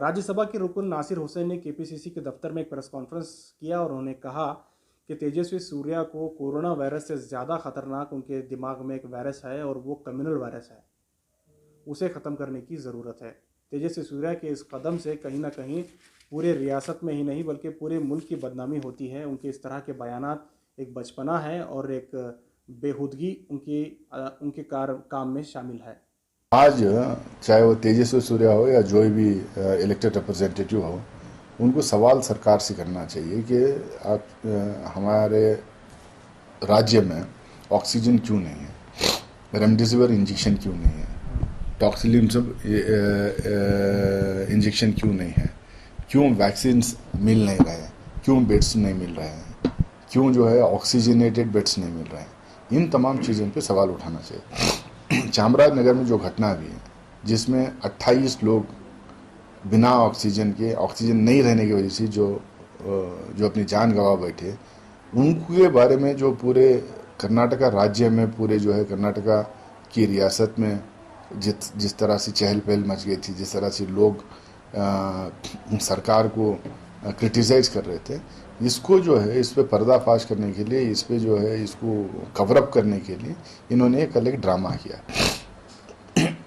राज्यसभा के रुकन नासिर हुसैन ने केपीसीसी के दफ्तर में एक प्रेस कॉन्फ्रेंस किया और उन्होंने कहा कि तेजस्वी सूर्या को कोरोना वायरस से ज़्यादा खतरनाक उनके दिमाग में एक वायरस है और वो कम्युनल वायरस है, उसे ख़त्म करने की ज़रूरत है। तेजस्वी सूर्या के इस कदम से कहीं ना कहीं पूरे रियासत में ही नहीं बल्कि पूरे मुल्क की बदनामी होती है। उनके इस तरह के बयानात एक बचपना है और एक बेहूदगी उनके काम में शामिल है। आज चाहे वो तेजस्वी सूर्या हो या जो भी इलेक्टेड रिप्रेजेंटेटिव हो, उनको सवाल सरकार से करना चाहिए कि आप हमारे राज्य में ऑक्सीजन क्यों नहीं है, रेमडेसिविर इंजेक्शन क्यों नहीं है, टॉक्सिलिन सब इंजेक्शन क्यों नहीं है, क्यों वैक्सीन मिल नहीं रहे हैं, क्यों बेड्स नहीं मिल रहे हैं, क्यों जो है ऑक्सीजनेटेड बेड्स नहीं मिल रहे हैं। इन तमाम चीज़ों पे सवाल उठाना चाहिए। चामराजनगर में जो घटना हुई है जिसमें 28 लोग बिना ऑक्सीजन के, ऑक्सीजन नहीं रहने की वजह से जो अपनी जान गंवा बैठे, उनके बारे में जो पूरे कर्नाटका राज्य में, पूरे जो है कर्नाटका की रियासत में जिस तरह से चहल पहल मच गई थी, जिस तरह से लोग सरकार को क्रिटिसाइज कर रहे थे, इसको जो है इस पे पर्दाफाश करने के लिए, इस पे जो है इसको कवरअप करने के लिए इन्होंने कल एक ड्रामा किया।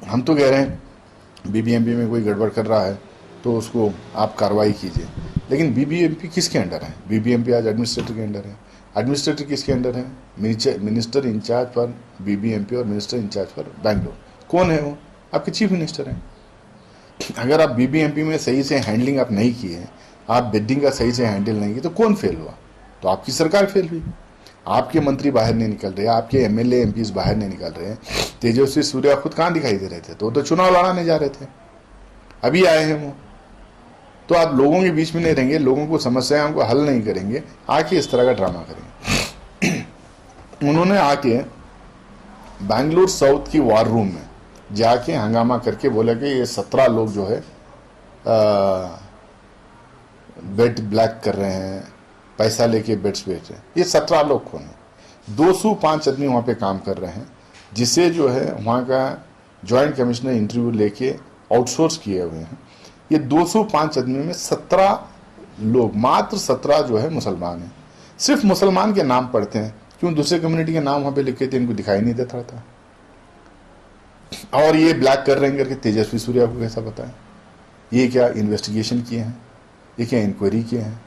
हम तो कह रहे हैं बीबीएमपी में कोई गड़बड़ कर रहा है तो उसको आप कार्रवाई कीजिए, लेकिन बीबीएमपी किसके अंडर है? बीबीएमपी आज एडमिनिस्ट्रेटर के अंडर है। एडमिनिस्ट्रेटर किसके अंडर है? मिनिस्टर इंचार्ज फॉर बीबीएमपी और मिनिस्टर इंचार्ज फॉर बैंगलोर। कौन है वो? आपके चीफ मिनिस्टर हैं। अगर आप बीबीएमपी में सही से हैंडलिंग आप नहीं किए, आप बेडिंग का सही से हैंडल नहीं किए, तो कौन फेल हुआ? तो आपकी सरकार फेल हुई। आपके मंत्री बाहर नहीं निकल रहे, आपके एमएलए एमपीज बाहर नहीं निकल रहे। तेजस्वी सूर्या खुद कहाँ दिखाई दे रहे थे? तो चुनाव लड़ाने जा रहे थे, अभी आए हैं वो। तो आप लोगों के बीच में नहीं रहेंगे, लोगों को समस्याओं को हल नहीं करेंगे, आके इस तरह का ड्रामा करेंगे। उन्होंने आके बैंगलोर साउथ की वार रूम में जाके हंगामा करके बोला कि ये 17 लोग जो है बेड ब्लैक कर रहे हैं, पैसा लेके बेड्स बेच रहे हैं। ये 17 लोग कौन है? 205 आदमी वहाँ पे काम कर रहे हैं, जिसे जो है वहाँ का जॉइंट कमिश्नर इंटरव्यू लेके आउटसोर्स किए हुए हैं। ये 205 आदमी में 17 लोग, मात्र 17 जो है मुसलमान हैं। सिर्फ मुसलमान के नाम पढ़ते हैं, क्यों दूसरे कम्युनिटी के नाम वहाँ पे लिखे थे इनको दिखाई नहीं देता था। और ये ब्लैक कर रहे हैं करके तेजस्वी सूर्या को कैसा बताएं? ये क्या इन्वेस्टिगेशन किए हैं? ये क्या इंक्वायरी किए हैं?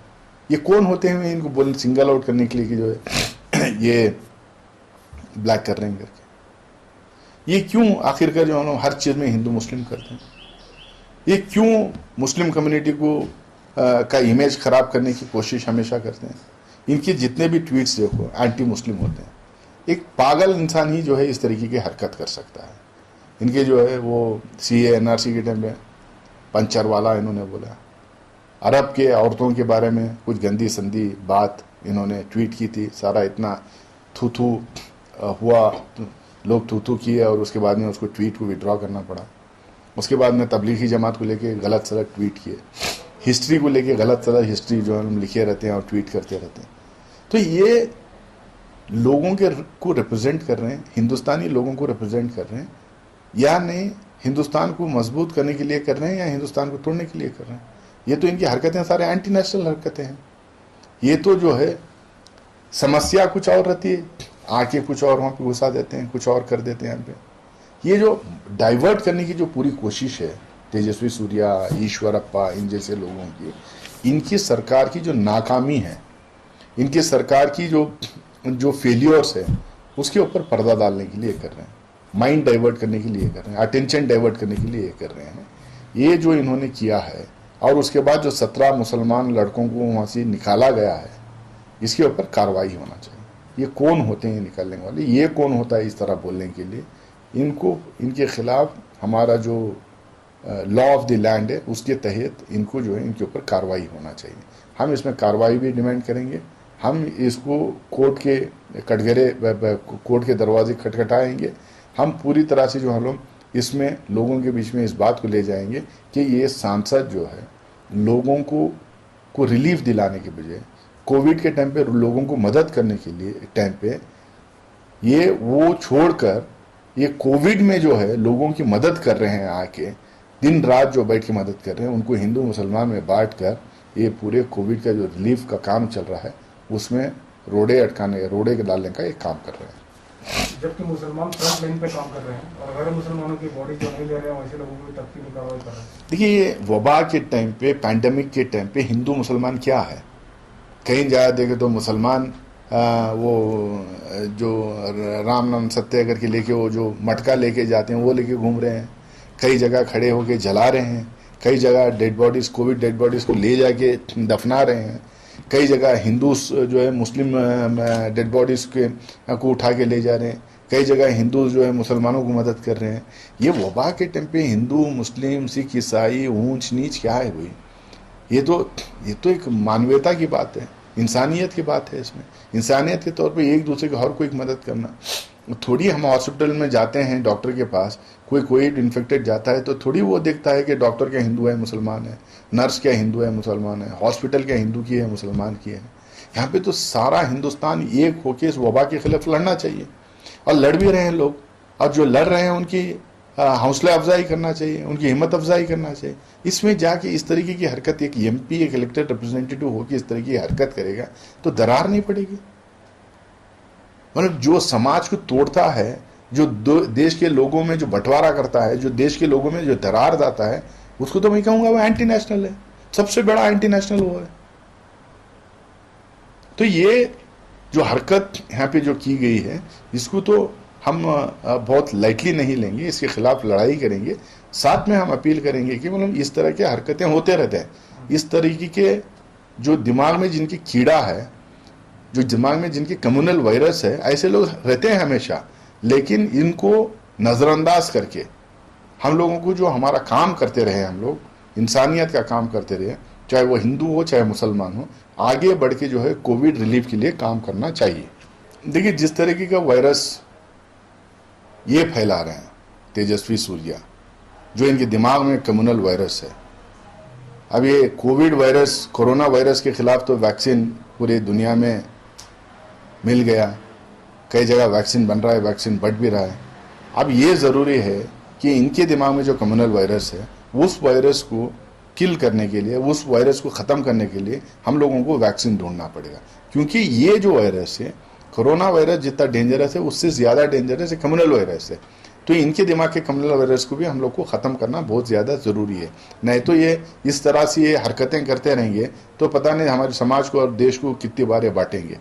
ये कौन होते हैं इनको बोल सिंगल आउट करने के लिए कि जो है ये ब्लैक कर रहे हैं करके? ये क्यों आखिरकार जो है हर चीज़ में हिंदू मुस्लिम करते हैं? ये क्यों मुस्लिम कम्युनिटी को का इमेज खराब करने की कोशिश हमेशा करते हैं? इनके जितने भी ट्वीट्स देखो एंटी मुस्लिम होते हैं। एक पागल इंसान ही जो है इस तरीके की हरकत कर सकता है। इनके जो है वो सीए एनआरसी के टाइम में पंचर वाला इन्होंने बोला, अरब के औरतों के बारे में कुछ गंदी संदी बात इन्होंने ट्वीट की थी। सारा इतना थू हुआ, लोग थू किए और उसके बाद में उसको ट्वीट को विड्रॉ करना पड़ा। उसके बाद में तबलीगी जमात को लेके गलत सलत ट्वीट किए, हिस्ट्री को लेके गलत सलत हिस्ट्री जो हम लिखे रहते हैं और ट्वीट करते रहते हैं। तो ये लोगों को रिप्रेजेंट कर रहे हैं, हिंदुस्तानी लोगों को रिप्रेजेंट कर रहे हैं या नहीं, हिंदुस्तान को मजबूत करने के लिए कर रहे हैं या हिंदुस्तान को तोड़ने के लिए कर रहे हैं? ये तो इनकी हरकतें सारे एंटी नेशनल हरकतें हैं। ये तो जो है समस्या कुछ और रहती है, आके कुछ और वहाँ पे घुसा देते हैं, कुछ और कर देते हैं यहाँ पे। ये जो डाइवर्ट करने की जो पूरी कोशिश है तेजस्वी सूर्या, ईश्वरप्पा, इन जैसे लोगों की, इनकी सरकार की जो नाकामी है, इनकी सरकार की जो फेलियर्स है, उसके ऊपर पर्दा डालने के लिए कर रहे हैं, माइंड डाइवर्ट करने के लिए कर रहे हैं, अटेंशन डाइवर्ट करने के लिए कर रहे हैं। ये जो इन्होंने किया है, और उसके बाद जो 17 मुसलमान लड़कों को वहाँ से निकाला गया है, इसके ऊपर कार्रवाई होना चाहिए। ये कौन होते हैं निकालने वाले? ये कौन होता है इस तरह बोलने के लिए? इनके खिलाफ हमारा जो लॉ ऑफ द लैंड है उसके तहत इनको जो है इनके ऊपर कार्रवाई होना चाहिए। हम इसमें कार्रवाई भी डिमांड करेंगे। हम इसको कोर्ट के दरवाजे खटखटाएंगे। हम पूरी तरह से जो हम लोग इसमें लोगों के बीच में इस बात को ले जाएंगे कि ये सांसद जो है लोगों को रिलीफ दिलाने के बजाय कोविड के टाइम पे लोगों को मदद करने के लिए टाइम पे वो छोड़कर ये कोविड में जो है लोगों की मदद कर रहे हैं आके, दिन रात जो बैठ के मदद कर रहे हैं, उनको हिंदू मुसलमान में बांट कर ये पूरे कोविड का जो रिलीफ का काम चल रहा है उसमें रोड़े के डालने का एक काम कर रहे हैं। जबकि मुसलमान फ्रंट लाइन पे काम कर रहे हैं और गैर मुसलमानों की बॉडी जो नहीं ले रहे हैं वैसे लोगों को तकलीफ कार्रवाई कर रहे हैं। देखिए, ये वबा के टाइम पे, पैंडेमिक के टाइम पे हिंदू मुसलमान क्या है? कहीं जगह देखे तो मुसलमान वो जो राम नाम सत्य करके लेके वो जो मटका लेके जाते हैं वो लेके घूम रहे हैं, कई जगह खड़े होके जला रहे हैं, कई जगह dead bodies, Covid dead bodies को ले जाके दफना रहे हैं, कई जगह हिंदू जो है मुस्लिम डेड बॉडीज को उठा के ले जा रहे हैं, कई जगह हिंदू जो है मुसलमानों को मदद कर रहे हैं। ये वबा के टाइम पे हिंदू मुस्लिम सिख ईसाई ऊंच नीच क्या है भाई? ये तो एक मानवीयता की बात है, इंसानियत की बात है। इसमें इंसानियत के तौर पे एक दूसरे को हर कोई मदद करना। थोड़ी हम हॉस्पिटल में जाते हैं डॉक्टर के पास, कोई इन्फेक्टेड जाता है तो थोड़ी वो देखता है कि डॉक्टर क्या हिंदू है मुसलमान है, नर्स क्या हिंदू है मुसलमान है, हॉस्पिटल क्या हिंदू की है मुसलमान की है। यहाँ पे तो सारा हिंदुस्तान एक होके इस वबा के खिलाफ लड़ना चाहिए और लड़ भी रहे हैं लोग। और जो लड़ रहे हैं उनकी हौसला अफजाई करना चाहिए, उनकी हिम्मत अफजाई करना चाहिए। इसमें जाके इस तरीके की हरकत एक एमपी, एक इलेक्टेड रिप्रेजेंटेटिव होकर इस तरह की हरकत करेगा तो दरार नहीं पड़ेगी। मतलब जो समाज को तोड़ता है, जो देश के लोगों में जो बंटवारा करता है, जो देश के लोगों में जो दरार लाता है, उसको तो मैं कहूंगा वो एंटी नेशनल है, सबसे बड़ा एंटी नेशनल वो है। तो ये जो हरकत यहाँ पे जो की गई है इसको तो हम बहुत लाइटली नहीं लेंगे, इसके खिलाफ लड़ाई करेंगे। साथ में हम अपील करेंगे कि मतलब इस तरह की हरकतें होते रहते हैं। इस तरीके के जो दिमाग में जिनकी कीड़ा है, जो दिमाग में जिनकी कम्युनल वायरस है, ऐसे लोग रहते हैं हमेशा। लेकिन इनको नज़रअंदाज करके हम लोगों को जो हमारा काम करते रहे, हम लोग इंसानियत का काम करते रहे, चाहे वो हिंदू हो चाहे मुसलमान हो, आगे बढ़ के जो है कोविड रिलीफ के लिए काम करना चाहिए। देखिए, जिस तरीके का वायरस ये फैला रहे हैं तेजस्वी सूर्या, जो इनके दिमाग में कम्युनल वायरस है, अब ये कोविड वायरस, कोरोना वायरस के खिलाफ तो वैक्सीन पूरी दुनिया में मिल गया, कई जगह वैक्सीन बन रहा है, वैक्सीन बढ़ भी रहा है। अब ये ज़रूरी है कि इनके दिमाग में जो कम्युनल वायरस है उस वायरस को किल करने के लिए, उस वायरस को ख़त्म करने के लिए हम लोगों को वैक्सीन ढूंढना पड़ेगा। क्योंकि ये जो वायरस है, कोरोना वायरस जितना डेंजरस है उससे ज़्यादा डेंजरस है कम्युनल वायरस है। तो इनके दिमाग के कम्युनल वायरस को भी हम लोग को ख़त्म करना बहुत ज़्यादा ज़रूरी है। नहीं तो ये इस तरह से ये हरकतें करते रहेंगे तो पता नहीं हमारे समाज को और देश को कितनी बार ये बांटेंगे।